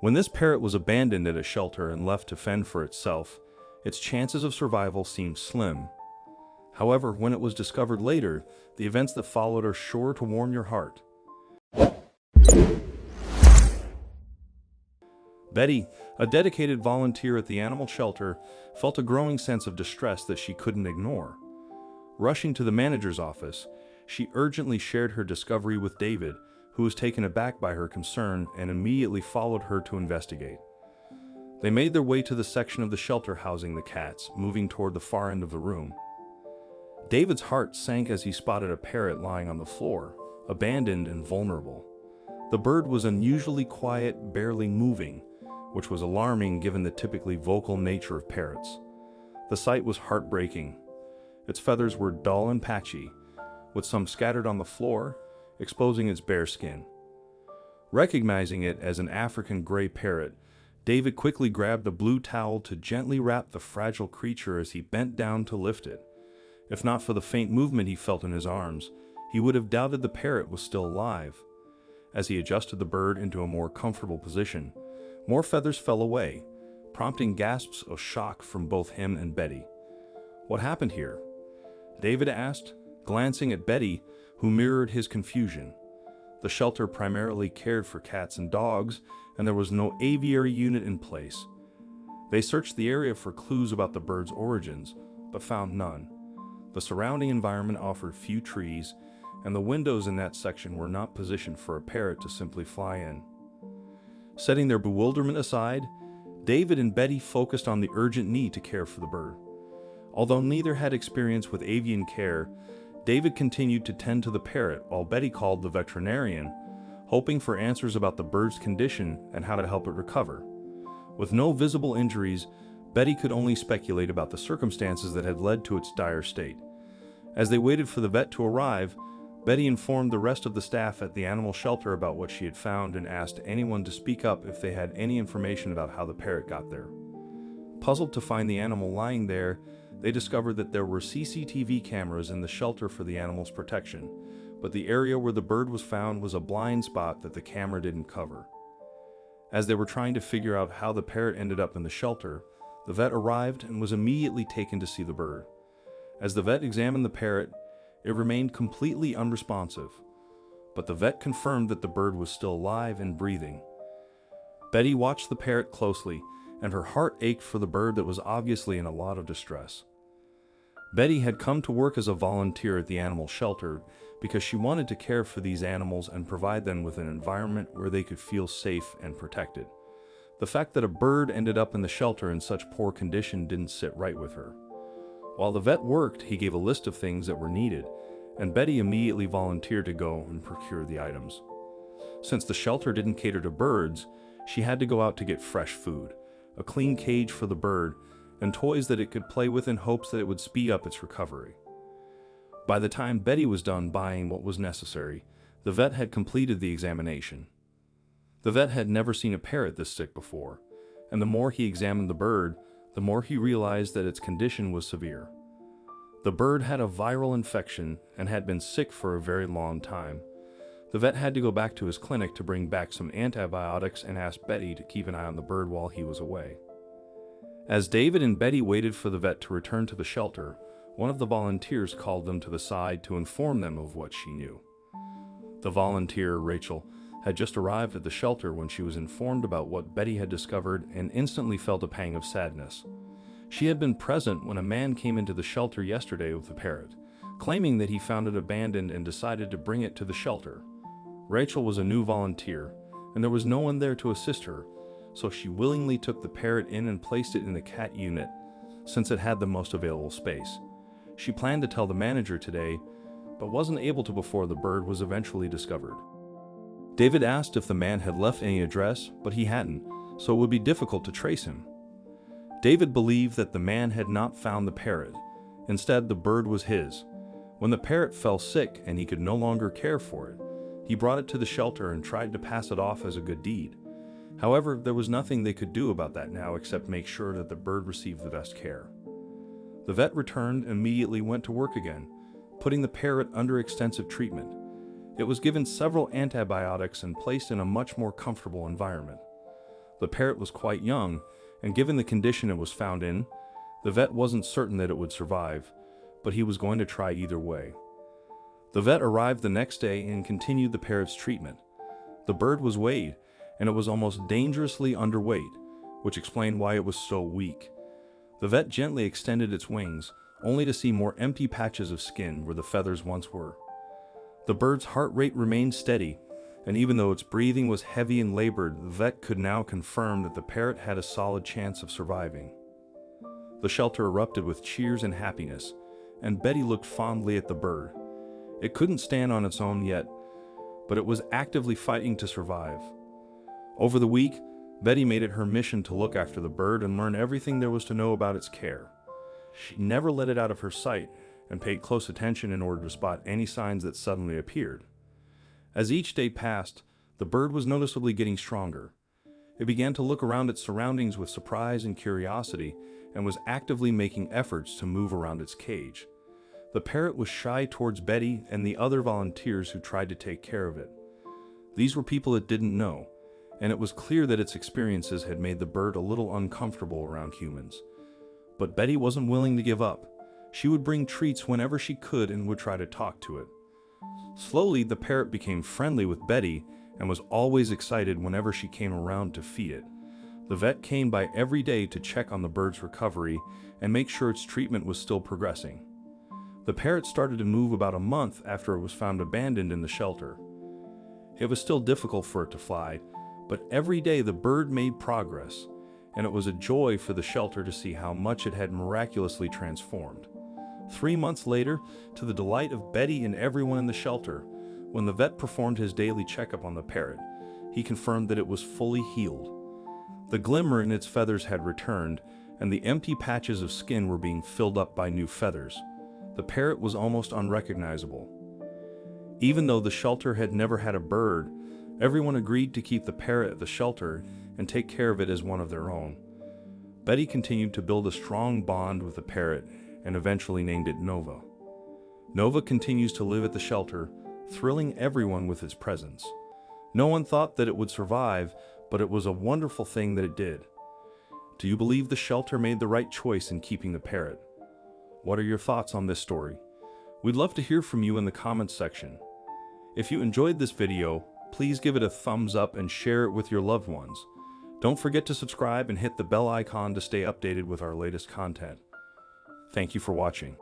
When this parrot was abandoned at a shelter and left to fend for itself, its chances of survival seemed slim. However, when it was discovered later, the events that followed are sure to warm your heart. Betty, a dedicated volunteer at the animal shelter, felt a growing sense of distress that she couldn't ignore. Rushing to the manager's office, she urgently shared her discovery with David, who was taken aback by her concern and immediately followed her to investigate. They made their way to the section of the shelter housing the cats, moving toward the far end of the room. David's heart sank as he spotted a parrot lying on the floor, abandoned and vulnerable. The bird was unusually quiet, barely moving, which was alarming given the typically vocal nature of parrots. The sight was heartbreaking. Its feathers were dull and patchy, with some scattered on the floor, exposing its bare skin. Recognizing it as an African gray parrot, David quickly grabbed a blue towel to gently wrap the fragile creature as he bent down to lift it. If not for the faint movement he felt in his arms, he would have doubted the parrot was still alive. As he adjusted the bird into a more comfortable position, more feathers fell away, prompting gasps of shock from both him and Betty. "What happened here?" David asked, glancing at Betty, who mirrored his confusion. The shelter primarily cared for cats and dogs, and there was no aviary unit in place. They searched the area for clues about the bird's origins, but found none. The surrounding environment offered few trees, and the windows in that section were not positioned for a parrot to simply fly in. Setting their bewilderment aside, David and Betty focused on the urgent need to care for the bird. Although neither had experience with avian care, David continued to tend to the parrot while Betty called the veterinarian, hoping for answers about the bird's condition and how to help it recover. With no visible injuries, Betty could only speculate about the circumstances that had led to its dire state. As they waited for the vet to arrive, Betty informed the rest of the staff at the animal shelter about what she had found and asked anyone to speak up if they had any information about how the parrot got there. Puzzled to find the animal lying there, they discovered that there were CCTV cameras in the shelter for the animal's protection, but the area where the bird was found was a blind spot that the camera didn't cover. As they were trying to figure out how the parrot ended up in the shelter, the vet arrived and was immediately taken to see the bird. As the vet examined the parrot, it remained completely unresponsive, but the vet confirmed that the bird was still alive and breathing. Betty watched the parrot closely, and her heart ached for the bird that was obviously in a lot of distress. Betty had come to work as a volunteer at the animal shelter because she wanted to care for these animals and provide them with an environment where they could feel safe and protected. The fact that a bird ended up in the shelter in such poor condition didn't sit right with her. While the vet worked, he gave a list of things that were needed, and Betty immediately volunteered to go and procure the items. Since the shelter didn't cater to birds, she had to go out to get fresh food, a clean cage for the bird, and toys that it could play with in hopes that it would speed up its recovery. By the time Betty was done buying what was necessary, the vet had completed the examination. The vet had never seen a parrot this sick before, and the more he examined the bird, the more he realized that its condition was severe. The bird had a viral infection and had been sick for a very long time. The vet had to go back to his clinic to bring back some antibiotics and asked Betty to keep an eye on the bird while he was away. As David and Betty waited for the vet to return to the shelter, one of the volunteers called them to the side to inform them of what she knew. The volunteer, Rachel, had just arrived at the shelter when she was informed about what Betty had discovered and instantly felt a pang of sadness. She had been present when a man came into the shelter yesterday with a parrot, claiming that he found it abandoned and decided to bring it to the shelter. Rachel was a new volunteer, and there was no one there to assist her, so she willingly took the parrot in and placed it in the cat unit, since it had the most available space. She planned to tell the manager today, but wasn't able to before the bird was eventually discovered. David asked if the man had left any address, but he hadn't, so it would be difficult to trace him. David believed that the man had not found the parrot. Instead, the bird was his. When the parrot fell sick and he could no longer care for it, he brought it to the shelter and tried to pass it off as a good deed. However, there was nothing they could do about that now except make sure that the bird received the best care. The vet returned and immediately went to work again, putting the parrot under extensive treatment. It was given several antibiotics and placed in a much more comfortable environment. The parrot was quite young, and given the condition it was found in, the vet wasn't certain that it would survive, but he was going to try either way. The vet arrived the next day and continued the parrot's treatment. The bird was weighed, and it was almost dangerously underweight, which explained why it was so weak. The vet gently extended its wings, only to see more empty patches of skin where the feathers once were. The bird's heart rate remained steady, and even though its breathing was heavy and labored, the vet could now confirm that the parrot had a solid chance of surviving. The shelter erupted with cheers and happiness, and Betty looked fondly at the bird. It couldn't stand on its own yet, but it was actively fighting to survive. Over the week, Betty made it her mission to look after the bird and learn everything there was to know about its care. She never let it out of her sight and paid close attention in order to spot any signs that suddenly appeared. As each day passed, the bird was noticeably getting stronger. It began to look around its surroundings with surprise and curiosity and was actively making efforts to move around its cage. The parrot was shy towards Betty and the other volunteers who tried to take care of it. These were people it didn't know, and it was clear that its experiences had made the bird a little uncomfortable around humans. But Betty wasn't willing to give up. She would bring treats whenever she could and would try to talk to it. Slowly, the parrot became friendly with Betty and was always excited whenever she came around to feed it. The vet came by every day to check on the bird's recovery and make sure its treatment was still progressing. The parrot started to move about a month after it was found abandoned in the shelter. It was still difficult for it to fly, but every day the bird made progress, and it was a joy for the shelter to see how much it had miraculously transformed. 3 months later, to the delight of Betty and everyone in the shelter, when the vet performed his daily checkup on the parrot, he confirmed that it was fully healed. The glimmer in its feathers had returned, and the empty patches of skin were being filled up by new feathers. The parrot was almost unrecognizable. Even though the shelter had never had a bird, everyone agreed to keep the parrot at the shelter and take care of it as one of their own. Betty continued to build a strong bond with the parrot and eventually named it Nova. Nova continues to live at the shelter, thrilling everyone with its presence. No one thought that it would survive, but it was a wonderful thing that it did. Do you believe the shelter made the right choice in keeping the parrot? What are your thoughts on this story? We'd love to hear from you in the comments section. If you enjoyed this video, please give it a thumbs up and share it with your loved ones. Don't forget to subscribe and hit the bell icon to stay updated with our latest content. Thank you for watching.